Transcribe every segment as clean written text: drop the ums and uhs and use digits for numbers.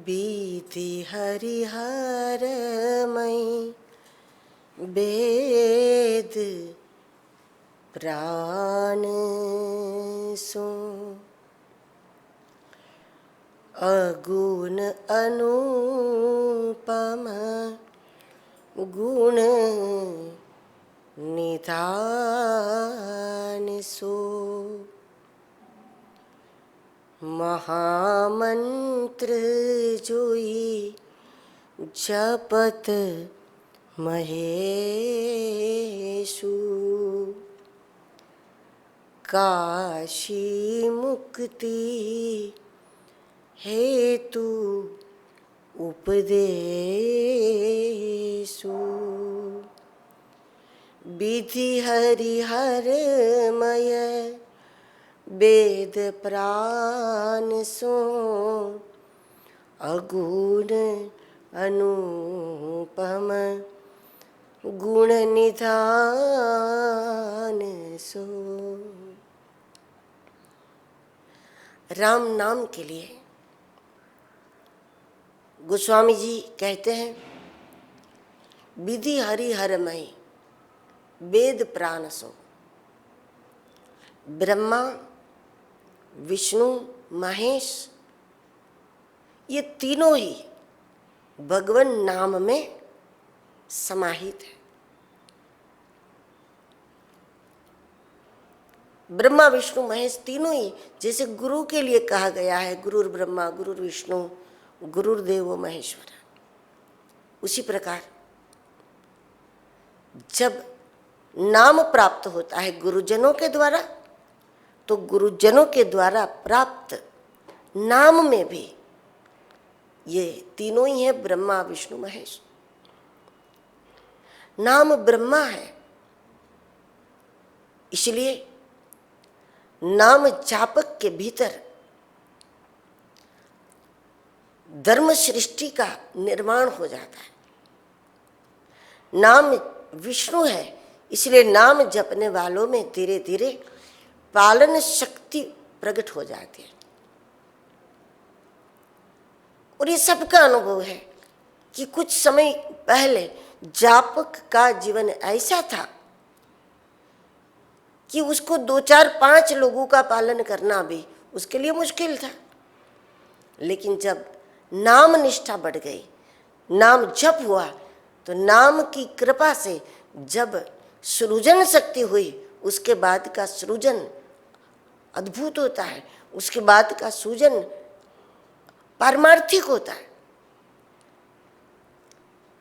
बीति हरिहरमयि वेद प्राण सो अगुण अनुपम गुण निधान सो महामंत्र जोई जपत महेशु काशी मुक्ति हेतु उपदेशु विधि हरिहरमय वेद प्राण सो अगुण अनुपम गुण निधान सो। राम नाम के लिए गोस्वामी जी कहते हैं विधि हरिहरमय वेद प्राण सो। ब्रह्मा विष्णु महेश ये तीनों ही भगवान नाम में समाहित है। ब्रह्मा विष्णु महेश तीनों ही जैसे गुरु के लिए कहा गया है गुरुर् ब्रह्मा गुरुर् विष्णु गुरुर्देवो महेश्वर, उसी प्रकार जब नाम प्राप्त होता है गुरुजनों के द्वारा तो गुरुजनों के द्वारा प्राप्त नाम में भी ये तीनों ही है ब्रह्मा विष्णु महेश। नाम ब्रह्मा है, इसलिए नाम जापक के भीतर धर्म सृष्टि का निर्माण हो जाता है। नाम विष्णु है, इसलिए नाम जपने वालों में धीरे धीरे पालन शक्ति प्रकट हो जाती है। और ये सबका अनुभव है कि कुछ समय पहले जापक का जीवन ऐसा था कि उसको 2 4 5 लोगों का पालन करना भी उसके लिए मुश्किल था। लेकिन जब नाम निष्ठा बढ़ गई, नाम जप हुआ, तो नाम की कृपा से जब सृजन शक्ति हुई, उसके बाद का सृजन अद्भुत होता है, उसके बाद का सृजन पारमार्थिक होता है।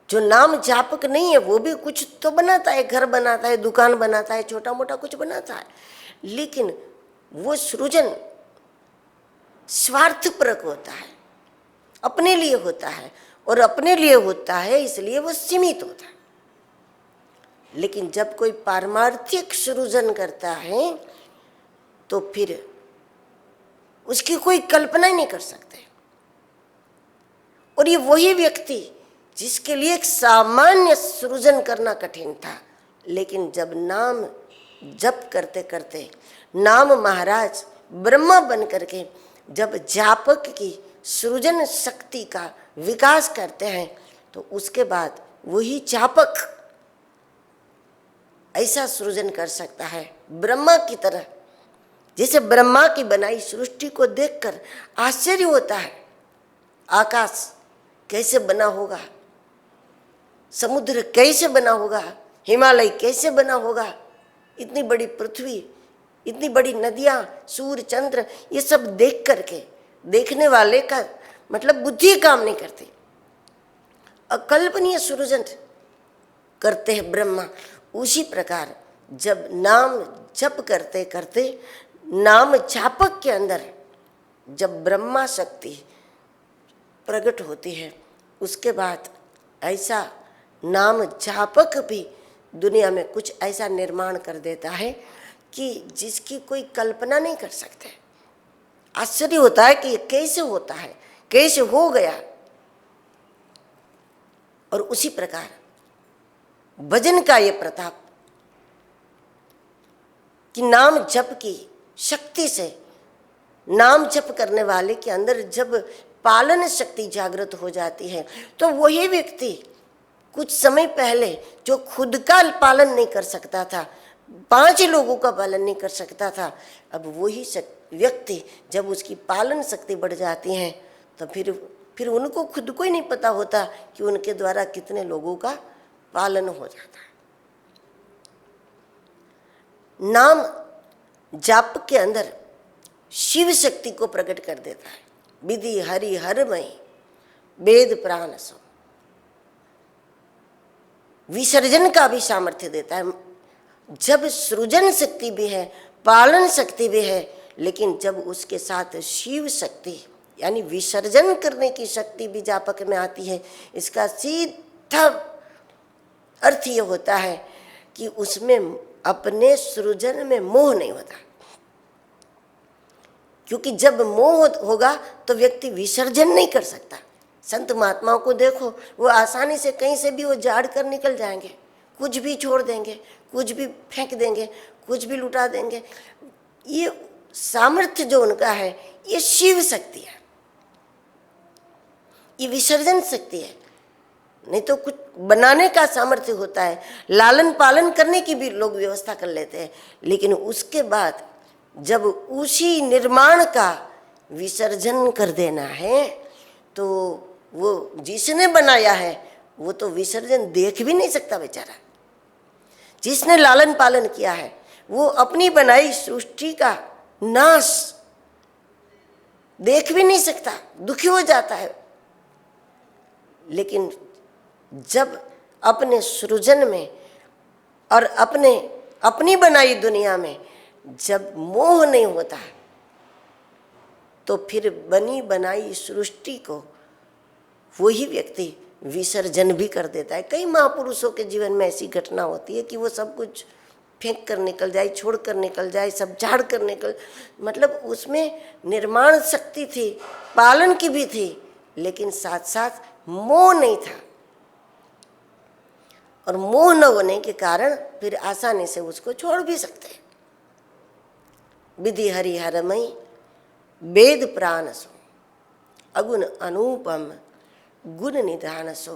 जो नाम जापक नहीं है वो भी कुछ तो बनाता है, घर बनाता है, दुकान बनाता है, छोटा मोटा कुछ बनाता है, लेकिन वो सृजन स्वार्थपरक होता है, अपने लिए होता है, और अपने लिए होता है इसलिए वो सीमित होता है। लेकिन जब कोई पारमार्थिक सृजन करता है तो फिर उसकी कोई कल्पना ही नहीं कर सकते। और ये वही व्यक्ति जिसके लिए एक सामान्य सृजन करना कठिन था, लेकिन जब नाम जप करते करते नाम महाराज ब्रह्मा बन करके जब जापक की सृजन शक्ति का विकास करते हैं तो उसके बाद वही जापक ऐसा सृजन कर सकता है ब्रह्मा की तरह। जैसे ब्रह्मा की बनाई सृष्टि को देखकर आश्चर्य होता है, आकाश कैसे बना होगा, समुद्र कैसे बना होगा, हिमालय कैसे बना होगा, इतनी बड़ी पृथ्वी, इतनी बड़ी नदियां, सूर्य चंद्र, ये सब देख करके देखने वाले का मतलब बुद्धि काम नहीं करती, अकल्पनीय सृजन करते हैं ब्रह्मा। उसी प्रकार जब नाम जप करते करते नाम जापक के अंदर जब ब्रह्मा शक्ति प्रकट होती है, उसके बाद ऐसा नाम जापक भी दुनिया में कुछ ऐसा निर्माण कर देता है कि जिसकी कोई कल्पना नहीं कर सकते। आश्चर्य होता है कि ये कैसे होता है, कैसे हो गया। और उसी प्रकार भजन का ये प्रताप कि नाम जप की शक्ति से नाम जप करने वाले के अंदर जब पालन शक्ति जागृत हो जाती है, तो वही व्यक्ति कुछ समय पहले जो खुद का पालन नहीं कर सकता था, 5 लोगों का पालन नहीं कर सकता था, अब वही व्यक्ति जब उसकी पालन शक्ति बढ़ जाती है तो फिर उनको खुद को ही नहीं पता होता कि उनके द्वारा कितने लोगों का पालन हो जाता है। नाम जाप के अंदर शिव शक्ति को प्रकट कर देता है। विधि हरि हरमय वेद प्राण सो, विसर्जन का भी सामर्थ्य देता है। जब सृजन शक्ति भी है, पालन शक्ति भी है, लेकिन जब उसके साथ शिव शक्ति यानी विसर्जन करने की शक्ति भी जापक में आती है, इसका सीधा अर्थ ये होता है कि उसमें अपने सृजन में मोह नहीं होता, क्योंकि जब मोह होगा तो व्यक्ति विसर्जन नहीं कर सकता। संत महात्माओं को देखो, वो आसानी से कहीं से भी वो झाड़ कर निकल जाएंगे, कुछ भी छोड़ देंगे, कुछ भी फेंक देंगे, कुछ भी लुटा देंगे। ये सामर्थ्य जो उनका है, ये शिव शक्ति है, ये विसर्जन शक्ति है। नहीं तो कुछ बनाने का सामर्थ्य होता है, लालन पालन करने की भी लोग व्यवस्था कर लेते हैं, लेकिन उसके बाद जब उसी निर्माण का विसर्जन कर देना है तो वो जिसने बनाया है वो तो विसर्जन देख भी नहीं सकता बेचारा। जिसने लालन पालन किया है वो अपनी बनाई सृष्टि का नाश देख भी नहीं सकता, दुखी हो जाता है। लेकिन जब अपने सृजन में और अपनी बनाई दुनिया में जब मोह नहीं होता तो फिर बनी बनाई सृष्टि को वही व्यक्ति विसर्जन भी कर देता है। कई महापुरुषों के जीवन में ऐसी घटना होती है कि वो सब कुछ फेंक कर निकल जाए, छोड़ कर निकल जाए, सब झाड़ कर निकल, मतलब उसमें निर्माण शक्ति थी, पालन की भी थी, लेकिन साथ साथ मोह नहीं था। और मोह न होने के कारण फिर आसानी से उसको छोड़ भी सकते हैं। विधि हरि हरमय वेद प्राण सो, अगुण अनुपम गुण निधान सो।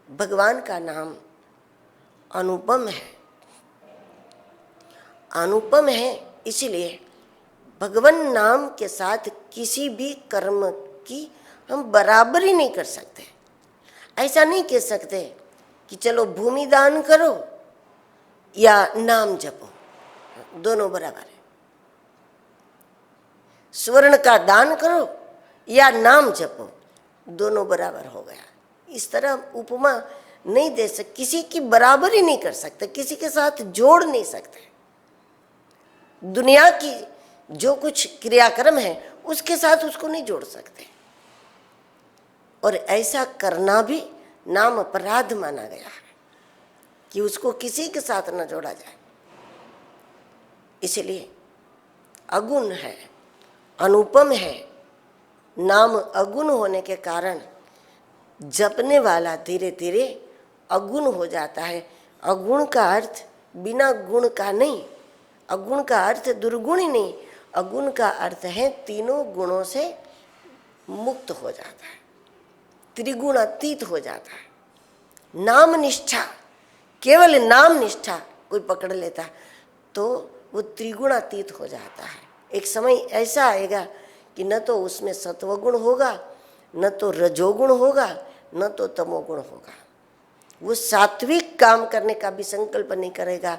भगवान का नाम अनुपम है। अनुपम है इसलिए भगवान नाम के साथ किसी भी कर्म की हम बराबरी नहीं कर सकते। ऐसा नहीं कह सकते कि चलो भूमि दान करो या नाम जपो, दोनों बराबर है। स्वर्ण का दान करो या नाम जपो, दोनों बराबर हो गया। इस तरह उपमा नहीं दे सकते, किसी की बराबरी नहीं कर सकते, किसी के साथ जोड़ नहीं सकते। दुनिया की जो कुछ क्रियाक्रम है उसके साथ उसको नहीं जोड़ सकते, और ऐसा करना भी नाम अपराध माना गया है कि उसको किसी के साथ न जोड़ा जाए। इसलिए अगुण है, अनुपम है। नाम अगुण होने के कारण जपने वाला धीरे धीरे अगुण हो जाता है। अगुण का अर्थ बिना गुण का नहीं, अगुण का अर्थ दुर्गुण ही नहीं, अगुण का अर्थ है तीनों गुणों से मुक्त हो जाता है, त्रिगुणातीत हो जाता है। नाम निष्ठा, केवल नाम निष्ठा कोई पकड़ लेता तो वो त्रिगुणातीत हो जाता है। एक समय ऐसा आएगा कि न तो उसमें सत्वगुण होगा, न तो रजोगुण होगा, न तो तमोगुण होगा। वो सात्विक काम करने का भी संकल्प नहीं करेगा,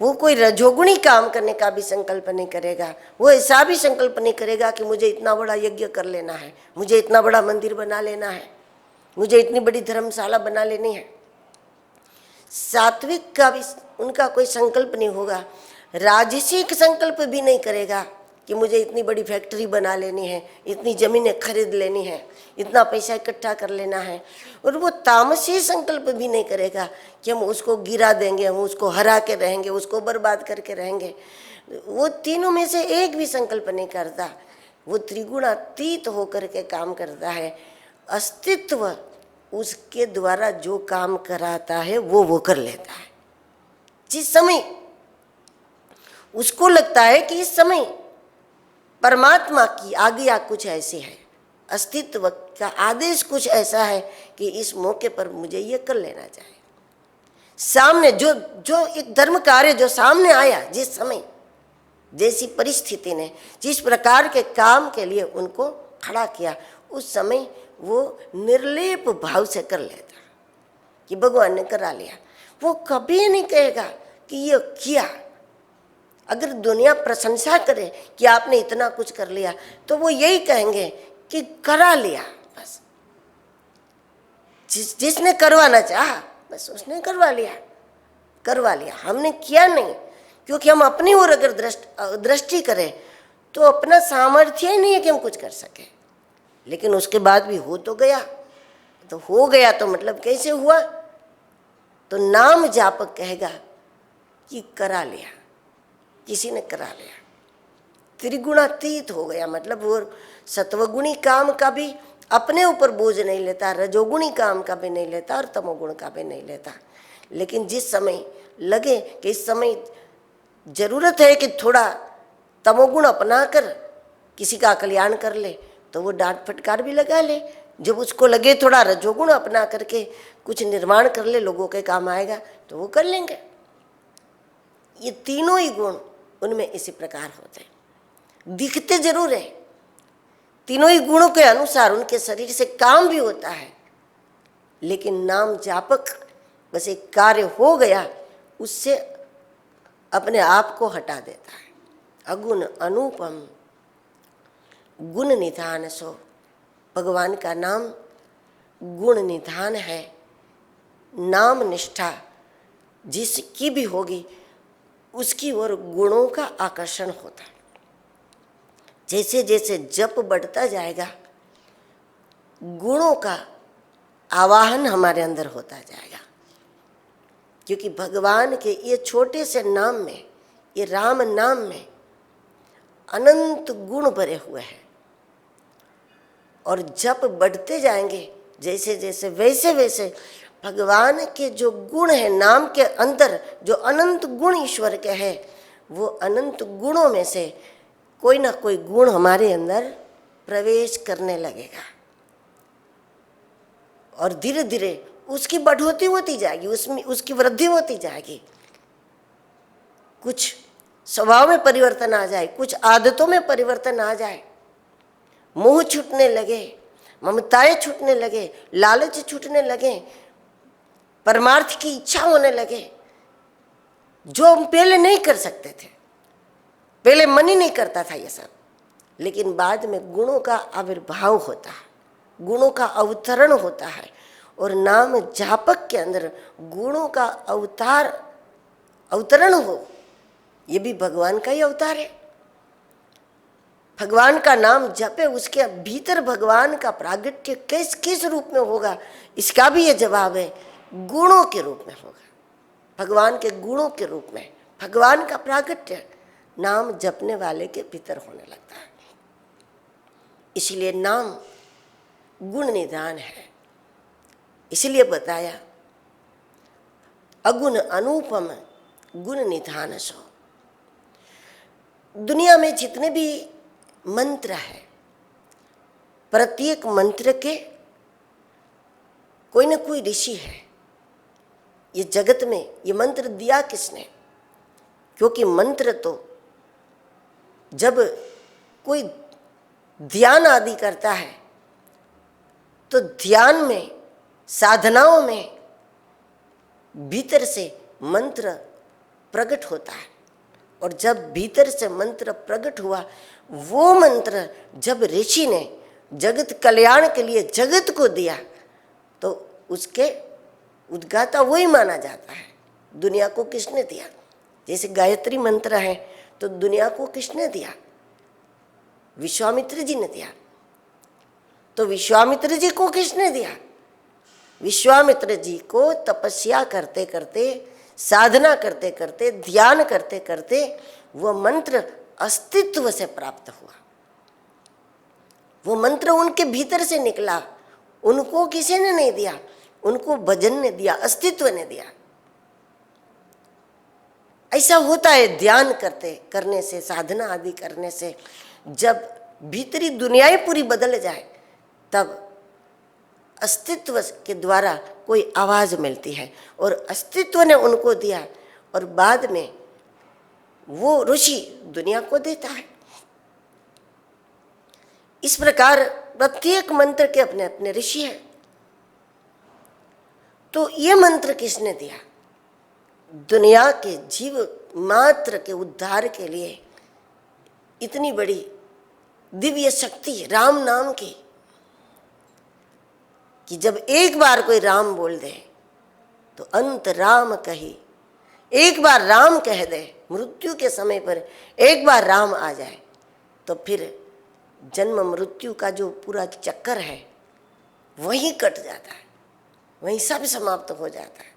वो कोई रजोगुणी काम करने का भी संकल्प नहीं करेगा, वो ऐसा भी संकल्प नहीं करेगा कि मुझे इतना बड़ा यज्ञ कर लेना है, मुझे इतना बड़ा मंदिर बना लेना है, मुझे इतनी बड़ी धर्मशाला बना लेनी है। सात्विक का भी उनका कोई संकल्प नहीं होगा। राजसिक संकल्प भी नहीं करेगा कि मुझे इतनी बड़ी फैक्ट्री बना लेनी है, इतनी ज़मीनें खरीद लेनी है, इतना पैसा इकट्ठा कर लेना है। और वो तामसी संकल्प भी नहीं करेगा कि हम उसको गिरा देंगे, हम उसको हरा के रहेंगे, उसको बर्बाद करके रहेंगे। वो तीनों में से एक भी संकल्प नहीं करता। वो त्रिगुणातीत होकर के काम करता है। अस्तित्व उसके द्वारा जो काम कराता है वो कर लेता है। जिस समय उसको लगता है कि इस समय परमात्मा की आज्ञा कुछ ऐसी है, अस्तित्व का आदेश कुछ ऐसा है कि इस मौके पर मुझे ये कर लेना चाहिए। सामने जो जो एक धर्म कार्य जो सामने आया, जिस समय जैसी परिस्थिति ने जिस प्रकार के काम के लिए उनको खड़ा किया, उस समय वो निर्लेप भाव से कर लेता कि भगवान ने करा लिया। वो कभी नहीं कहेगा कि ये किया। अगर दुनिया प्रशंसा करे कि आपने इतना कुछ कर लिया, तो वो यही कहेंगे कि करा लिया बस। जिसने करवाना चाहा बस उसने करवा लिया, हमने किया नहीं। क्योंकि हम अपनी ओर अगर दृष्टि करें तो अपना सामर्थ्य ही नहीं है कि हम कुछ कर सके। लेकिन उसके बाद भी हो तो गया, तो हो गया तो मतलब कैसे हुआ? तो नाम जापक कहेगा कि करा लिया, किसी ने करा लिया। त्रिगुणातीत हो गया, मतलब वो सत्वगुणी काम का भी अपने ऊपर बोझ नहीं लेता, रजोगुणी काम का भी नहीं लेता और तमोगुण का भी नहीं लेता। लेकिन जिस समय लगे कि इस समय जरूरत है कि थोड़ा तमोगुण अपना कर किसी का कल्याण कर ले, तो वो डांट फटकार भी लगा ले। जब उसको लगे थोड़ा रजोगुण अपना करके कुछ निर्माण कर ले, लोगों के काम आएगा, तो वो कर लेंगे। ये तीनों ही गुण उनमें इसी प्रकार होते हैं। दिखते जरूर है, तीनों ही गुणों के अनुसार उनके शरीर से काम भी होता है, लेकिन नाम जापक बस एक कार्य हो गया, उससे अपने आप को हटा देता है। अगुण अनुपम गुण निधान सो, भगवान का नाम गुण निधान है। नाम निष्ठा जिसकी भी होगी उसकी ओर गुणों का आकर्षण होता है। जैसे जैसे जप बढ़ता जाएगा, गुणों का आवाहन हमारे अंदर होता जाएगा। क्योंकि भगवान के ये छोटे से नाम में, ये राम नाम में अनंत गुण भरे हुए हैं। और जप बढ़ते जाएंगे जैसे जैसे, वैसे वैसे भगवान के जो गुण हैं नाम के अंदर, जो अनंत गुण ईश्वर के हैं, वो अनंत गुणों में से कोई ना कोई गुण हमारे अंदर प्रवेश करने लगेगा। और धीरे धीरे उसकी बढ़ोतरी होती जाएगी, उसमें उसकी वृद्धि होती जाएगी। कुछ स्वभाव में परिवर्तन आ जाए, कुछ आदतों में परिवर्तन आ जाए, मोह छूटने लगे, ममताएं छूटने लगे, लालच छूटने लगे, परमार्थ की इच्छा होने लगे, जो हम पहले नहीं कर सकते थे। पहले मन ही नहीं करता था ये सब, लेकिन बाद में गुणों का आविर्भाव होता है, गुणों का अवतरण होता है। और नाम जापक के अंदर गुणों का अवतरण हो, ये भी भगवान का ही अवतार है। भगवान का नाम जपे, उसके भीतर भगवान का प्रागट्य किस किस रूप में होगा, इसका भी ये जवाब है, गुणों के रूप में होगा। भगवान के गुणों के रूप में भगवान का प्रागट्य नाम जपने वाले के भीतर होने लगता है। इसलिए नाम गुण निधान है। इसलिए बताया अगुण अनुपम गुण निधान सो। दुनिया में जितने भी मंत्र है, प्रत्येक मंत्र के कोई ना कोई ऋषि है। ये जगत में ये मंत्र दिया किसने? क्योंकि मंत्र तो जब कोई ध्यान आदि करता है तो ध्यान में, साधनाओं में भीतर से मंत्र प्रकट होता है। और जब भीतर से मंत्र प्रकट हुआ, वो मंत्र जब ऋषि ने जगत कल्याण के लिए जगत को दिया, तो उसके उद्गाता वही माना जाता है। दुनिया को किसने दिया? जैसे गायत्री मंत्र है तो दुनिया को किसने दिया? विश्वामित्र जी ने दिया। तो विश्वामित्र जी को किसने दिया? विश्वामित्र जी को तपस्या करते करते, साधना करते करते, ध्यान करते करते वह मंत्र अस्तित्व से प्राप्त हुआ। वो मंत्र उनके भीतर से निकला, उनको किसी ने नहीं दिया, उनको भजन ने दिया, अस्तित्व ने दिया। ऐसा होता है ध्यान करने से, साधना आदि करने से। जब भीतरी दुनिया ही पूरी बदल जाए, तब अस्तित्व के द्वारा कोई आवाज मिलती है और अस्तित्व ने उनको दिया और बाद में वो ऋषि दुनिया को देता है। इस प्रकार प्रत्येक मंत्र के अपने अपने ऋषि हैं। तो ये मंत्र किसने दिया? दुनिया के जीव मात्र के उद्धार के लिए इतनी बड़ी दिव्य शक्ति राम नाम की, कि जब एक बार कोई राम बोल दे तो अंत राम कही, एक बार राम कह दे, मृत्यु के समय पर एक बार राम आ जाए तो फिर जन्म मृत्यु का जो पूरा चक्कर है वहीं कट जाता है, वहीं सब समाप्त हो जाता है।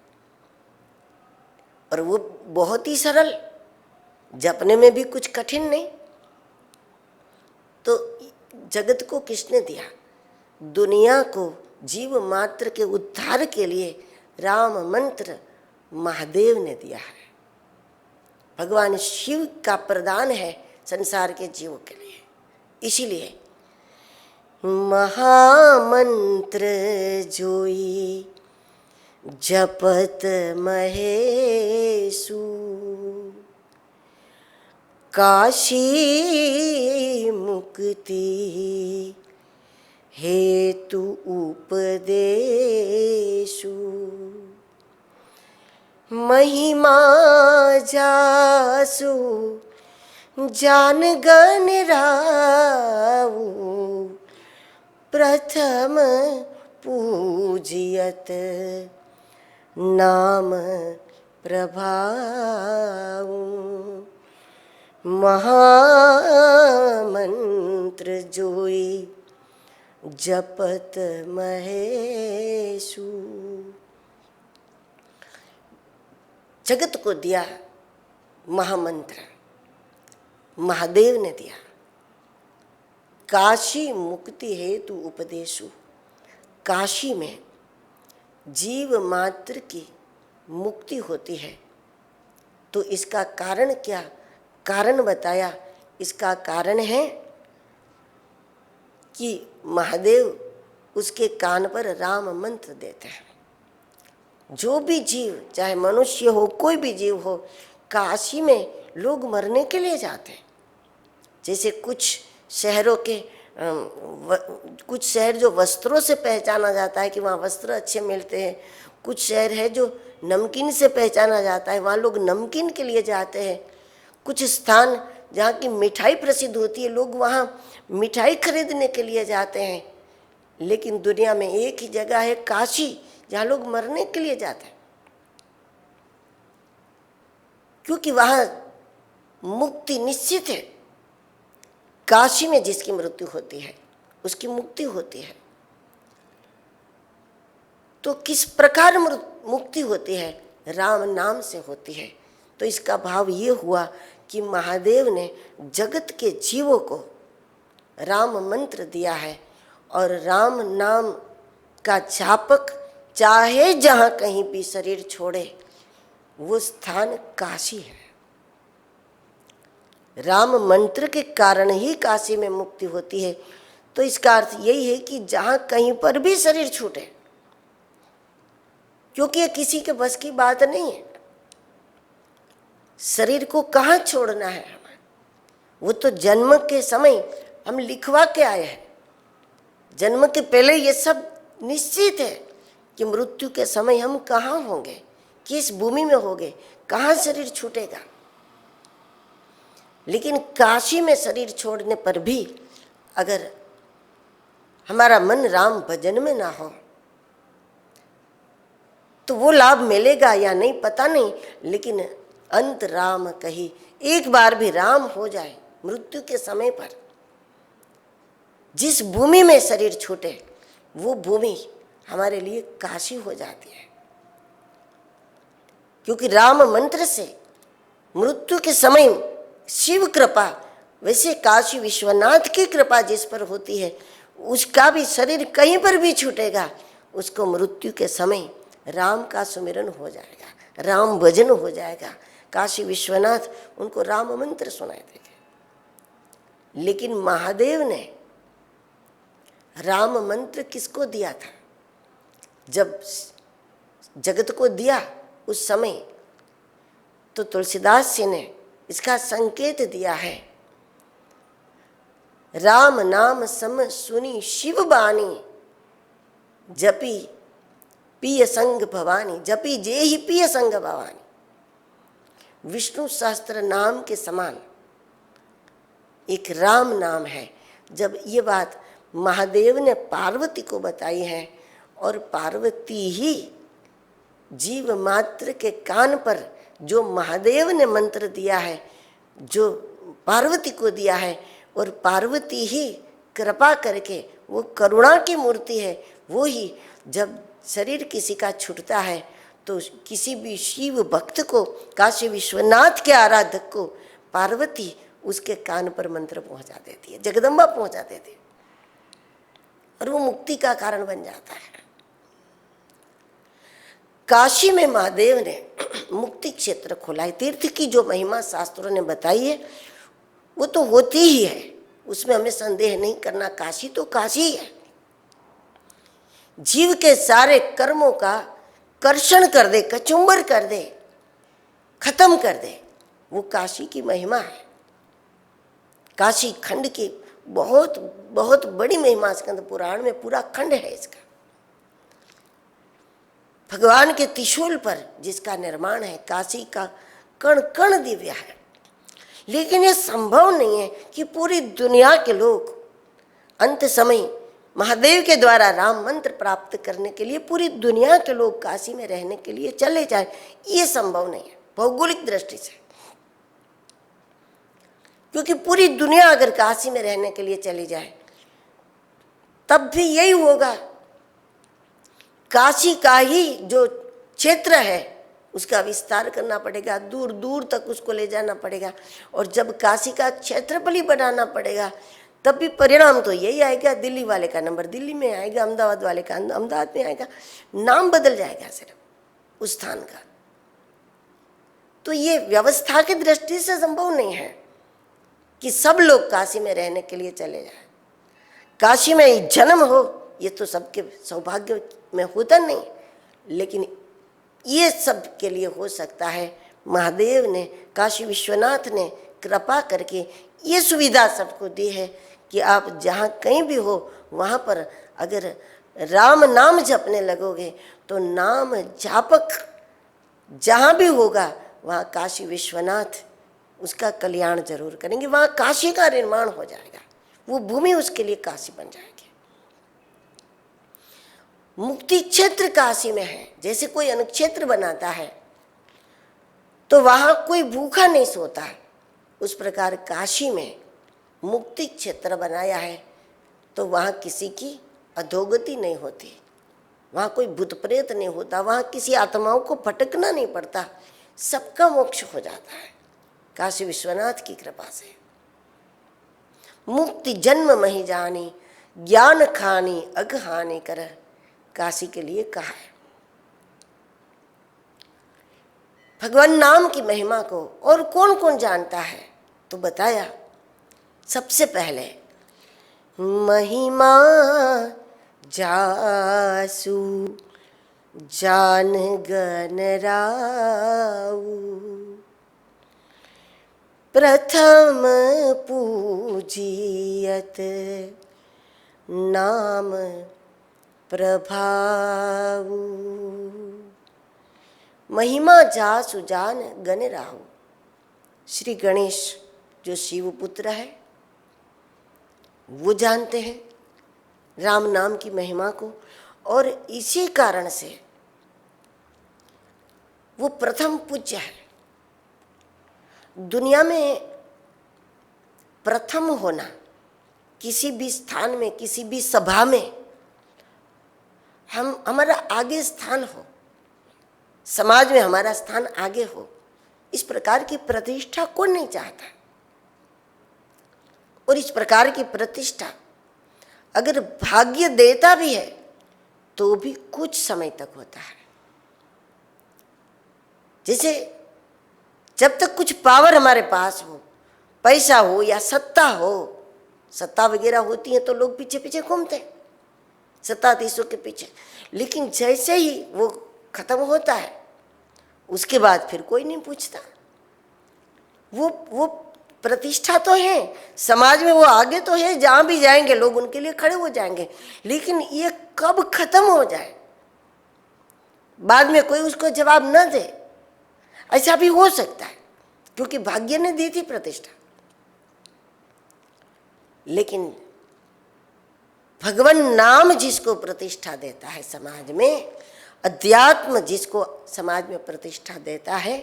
और वो बहुत ही सरल, जपने में भी कुछ कठिन नहीं। तो जगत को किसने दिया? दुनिया को जीव मात्र के उद्धार के लिए राम मंत्र महादेव ने दिया है। भगवान शिव का प्रदान है संसार के जीवों के लिए। इसीलिए महामंत्र जोई जपत महेशु, काशी मुक्ति हेतु उपदेशु, महिमा जासु जान गण राऊ, प्रथम पूजियत नाम प्रभाऊ, महामंत्र जोई जपत महेशु। जगत को दिया महामंत्र, महादेव ने दिया। काशी मुक्ति हेतु उपदेशु, काशी में जीव मात्र की मुक्ति होती है। तो इसका कारण क्या? कारण बताया। इसका कारण है कि महादेव उसके कान पर राम मंत्र देते हैं। जो भी जीव, चाहे मनुष्य हो कोई भी जीव हो, काशी में लोग मरने के लिए जाते हैं। जैसे कुछ शहरों के कुछ शहर जो वस्त्रों से पहचाना जाता है कि वहाँ वस्त्र अच्छे मिलते हैं, कुछ शहर है जो नमकीन से पहचाना जाता है, वहाँ लोग नमकीन के लिए जाते हैं। कुछ स्थान जहाँ की मिठाई प्रसिद्ध होती है, लोग वहाँ मिठाई खरीदने के लिए जाते हैं। लेकिन दुनिया में एक ही जगह है काशी, जहाँ लोग मरने के लिए जाते हैं, क्योंकि वहाँ मुक्ति निश्चित है। काशी में जिसकी मृत्यु होती है उसकी मुक्ति होती है। तो किस प्रकार मुक्ति होती है? राम नाम से होती है। तो इसका भाव ये हुआ कि महादेव ने जगत के जीवों को राम मंत्र दिया है और राम नाम का जापक चाहे जहाँ कहीं भी शरीर छोड़े वो स्थान काशी है। राम मंत्र के कारण ही काशी में मुक्ति होती है। तो इसका अर्थ यही है कि जहाँ कहीं पर भी शरीर छूटे, क्योंकि ये किसी के बस की बात नहीं है। शरीर को कहाँ छोड़ना है हमें, वो तो जन्म के समय हम लिखवा के आए हैं। जन्म के पहले ये सब निश्चित है कि मृत्यु के समय हम कहाँ होंगे, किस भूमि में होंगे, कहाँ शरीर छूटेगा। लेकिन काशी में शरीर छोड़ने पर भी अगर हमारा मन राम भजन में ना हो तो वो लाभ मिलेगा या नहीं पता नहीं, लेकिन अंत राम कही, एक बार भी राम हो जाए मृत्यु के समय पर, जिस भूमि में शरीर छूटे वो भूमि हमारे लिए काशी हो जाती है। क्योंकि राम मंत्र से मृत्यु के समय शिव कृपा, वैसे काशी विश्वनाथ की कृपा जिस पर होती है उसका भी शरीर कहीं पर भी छूटेगा, उसको मृत्यु के समय राम का सुमिरन हो जाएगा, राम भजन हो जाएगा। काशी विश्वनाथ उनको राम मंत्र सुनाई देंगे। लेकिन महादेव ने राम मंत्र किसको दिया था? जब जगत को दिया उस समय तो तुलसीदास जी ने इसका संकेत दिया है। राम नाम सम सुनी शिव बानी, जपी पिय संग भवानी, जपी जे ही पिय संग भवानी। विष्णु सहस्त्र नाम के समान एक राम नाम है। जब ये बात महादेव ने पार्वती को बताई है और पार्वती ही जीव मात्र के कान पर जो महादेव ने मंत्र दिया है, जो पार्वती को दिया है, और पार्वती ही कृपा करके, वो करुणा की मूर्ति है, वो ही जब शरीर किसी का छूटता है तो किसी भी शिव भक्त को, काशी विश्वनाथ के आराधक को पार्वती उसके कान पर मंत्र पहुंचा देती है, जगदम्बा पहुंचा देती है और वो मुक्ति का कारण बन जाता है। काशी में महादेव ने मुक्ति क्षेत्र खोला है। तीर्थ की जो महिमा शास्त्रों ने बताई है वो तो होती ही है, उसमें हमें संदेह नहीं करना। काशी तो काशी ही है, जीव के सारे कर्मों का कर्षण कर दे, कचुम्बर कर दे, खत्म कर दे, वो काशी की महिमा है। काशी खंड की बहुत बहुत बड़ी महिमा स्कंद पुराण में पूरा खंड है इसका। भगवान के त्रिशूल पर जिसका निर्माण है, काशी का कण कण दिव्य है। लेकिन ये संभव नहीं है कि पूरी दुनिया के लोग अंत समय महादेव के द्वारा राम मंत्र प्राप्त करने के लिए पूरी दुनिया के लोग काशी में रहने के लिए चले जाए, ये संभव नहीं है भौगोलिक दृष्टि से। क्योंकि पूरी दुनिया अगर काशी में रहने के लिए चली जाए तब भी यही होगा, काशी का ही जो क्षेत्र है उसका विस्तार करना पड़ेगा, दूर दूर तक उसको ले जाना पड़ेगा। और जब काशी का क्षेत्रफल ही बढ़ाना पड़ेगा तब भी परिणाम तो यही आएगा, दिल्ली वाले का नंबर दिल्ली में आएगा, अहमदाबाद वाले का अहमदाबाद में आएगा, नाम बदल जाएगा सिर्फ उस स्थान का। तो ये व्यवस्था की दृष्टि से संभव नहीं है कि सब लोग काशी में रहने के लिए चले जाएं। काशी में जन्म हो ये तो सबके सौभाग्य में होता नहीं, लेकिन ये सब के लिए हो सकता है। महादेव ने, काशी विश्वनाथ ने कृपा करके ये सुविधा सबको दी है कि आप जहाँ कहीं भी हो वहाँ पर अगर राम नाम जपने लगोगे तो नाम जापक जहाँ भी होगा वहाँ काशी विश्वनाथ उसका कल्याण जरूर करेंगे, वहाँ काशी का निर्माण हो जाएगा, वो भूमि उसके लिए काशी बन जाएगी। मुक्ति क्षेत्र काशी में है। जैसे कोई अनुक्षेत्र बनाता है तो वहाँ कोई भूखा नहीं सोता, उस प्रकार काशी में मुक्ति क्षेत्र बनाया है तो वहाँ किसी की अधोगति नहीं होती, वहाँ कोई भूत प्रेत नहीं होता, वहाँ किसी आत्माओं को भटकना नहीं पड़ता, सबका मोक्ष हो जाता है काशी विश्वनाथ की कृपा से। मुक्ति जन्म मही जानी, ज्ञान खानी अग हानि कर, काशी के लिए कहा है। भगवान नाम की महिमा को और कौन कौन जानता है तो बताया, सबसे पहले महिमा जासु जान गन राऊ, प्रथम पूजियत नाम प्रभाऊ। महिमा जासु जान गन राहु, श्री गणेश जो शिव पुत्र है वो जानते हैं राम नाम की महिमा को, और इसी कारण से वो प्रथम पूज्य है। दुनिया में प्रथम होना, किसी भी स्थान में, किसी भी सभा में हमारा आगे स्थान हो, समाज में हमारा स्थान आगे हो, इस प्रकार की प्रतिष्ठा कौन नहीं चाहता। और इस प्रकार की प्रतिष्ठा अगर भाग्य देता भी है तो भी कुछ समय तक होता है। जैसे जब तक कुछ पावर हमारे पास हो, पैसा हो या सत्ता हो, सत्ता वगैरह होती है तो लोग पीछे पीछे घूमते हैं, सत्ताधीशों के पीछे। लेकिन जैसे ही वो खत्म होता है उसके बाद फिर कोई नहीं पूछता। वो प्रतिष्ठा तो है समाज में, वो आगे तो है, जहां भी जाएंगे लोग उनके लिए खड़े हो जाएंगे। लेकिन ये कब खत्म हो जाए, बाद में कोई उसको जवाब न दे, ऐसा भी हो सकता है, क्योंकि भाग्य ने दी थी प्रतिष्ठा। लेकिन भगवान नाम जिसको प्रतिष्ठा देता है समाज में, अध्यात्म जिसको समाज में प्रतिष्ठा देता है,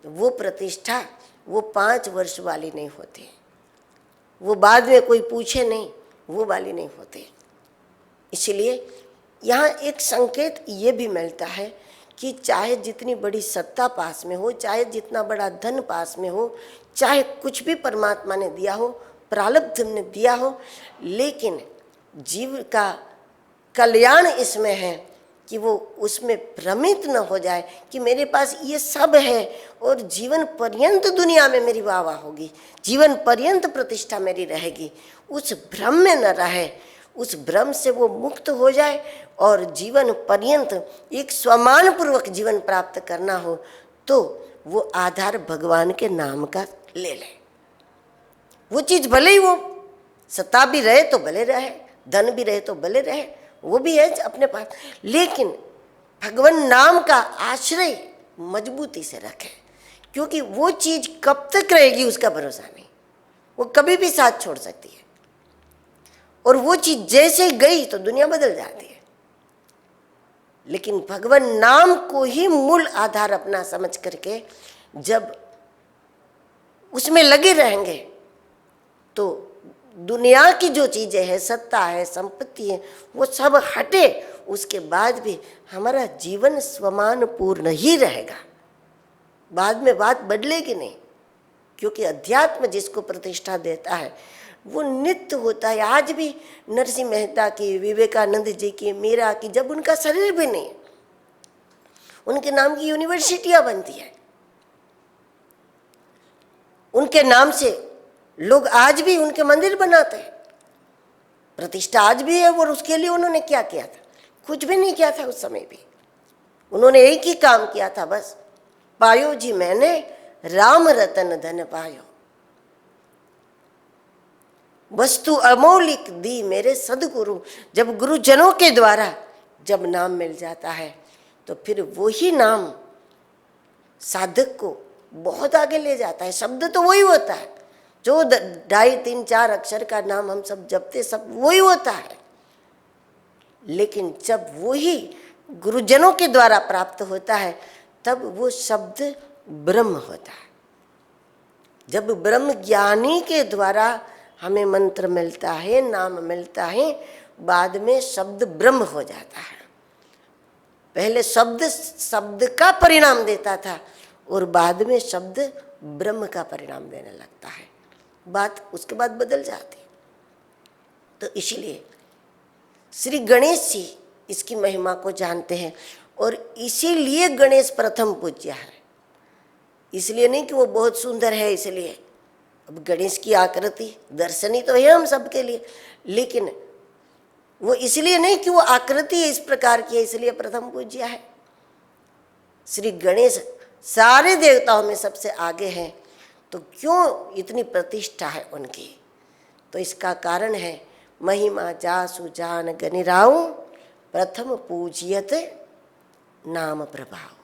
तो वो प्रतिष्ठा वो 5 वर्ष वाली नहीं होती, वो बाद में कोई पूछे नहीं वो वाली नहीं होती। इसलिए यहाँ एक संकेत ये भी मिलता है कि चाहे जितनी बड़ी सत्ता पास में हो, चाहे जितना बड़ा धन पास में हो, चाहे कुछ भी परमात्मा ने दिया हो, प्रारब्ध ने दिया हो, लेकिन जीव का कल्याण इसमें है कि वो उसमें भ्रमित न हो जाए कि मेरे पास ये सब है और जीवन पर्यंत दुनिया में मेरी वाह वाह होगी, जीवन पर्यंत प्रतिष्ठा मेरी रहेगी। उस भ्रम में न रहे, उस भ्रम से वो मुक्त हो जाए और जीवन पर्यंत एक स्वमान पूर्वक जीवन प्राप्त करना हो तो वो आधार भगवान के नाम का ले ले। वो चीज भले ही वो सत्ता भी रहे तो भले रहे, धन भी रहे तो भले रहे, वो भी है अपने पास, लेकिन भगवान नाम का आश्रय मजबूती से रखें, क्योंकि वो चीज कब तक रहेगी उसका भरोसा नहीं, वो कभी भी साथ छोड़ सकती है। और वो चीज जैसे गई तो दुनिया बदल जाती है। लेकिन भगवान नाम को ही मूल आधार अपना समझ करके जब उसमें लगे रहेंगे तो दुनिया की जो चीजें हैं, सत्ता है, संपत्ति है, वो सब हटे, उसके बाद भी हमारा जीवन स्वमान पूर्ण ही रहेगा, बाद में बात बदलेगी नहीं। क्योंकि अध्यात्म जिसको प्रतिष्ठा देता है वो नित्य होता है। आज भी नरसिंह मेहता की, विवेकानंद जी की, मीरा की, जब उनका शरीर भी नहीं, उनके नाम की यूनिवर्सिटियां बनती है, उनके नाम से लोग आज भी उनके मंदिर बनाते हैं, प्रतिष्ठा आज भी है। और उसके लिए उन्होंने क्या किया था? कुछ भी नहीं किया था उस समय भी। उन्होंने एक ही काम किया था, बस पायो जी मैंने राम रतन धन पायो, वस्तु अमौलिक दी मेरे सदगुरु। जब गुरुजनों के द्वारा जब नाम मिल जाता है तो फिर वही नाम साधक को बहुत आगे ले जाता है। शब्द तो वही होता है, जो 2, 3, 4 अक्षर का नाम हम सब जपते, सब वही होता है। लेकिन जब वही गुरुजनों के द्वारा प्राप्त होता है तब वो शब्द ब्रह्म होता है। जब ब्रह्म ज्ञानी के द्वारा हमें मंत्र मिलता है, नाम मिलता है, बाद में शब्द ब्रह्म हो जाता है। पहले शब्द का परिणाम देता था और बाद में शब्द ब्रह्म का परिणाम देने लगता है, बात उसके बाद बदल जाती। तो इसीलिए श्री गणेश जी इसकी महिमा को जानते हैं और इसीलिए गणेश प्रथम पूज्य है। इसलिए नहीं कि वो बहुत सुंदर है इसलिए, अब गणेश की आकृति दर्शनीय तो है हम सबके लिए, लेकिन वो इसलिए नहीं कि वो आकृति इस प्रकार की है इसलिए प्रथम पूज्य है। श्री गणेश सारे देवताओं में सबसे आगे हैं, तो क्यों इतनी प्रतिष्ठा है उनकी? तो इसका कारण है महिमा जासु जान गनिराऊ, प्रथम पूजियत नाम प्रभाव।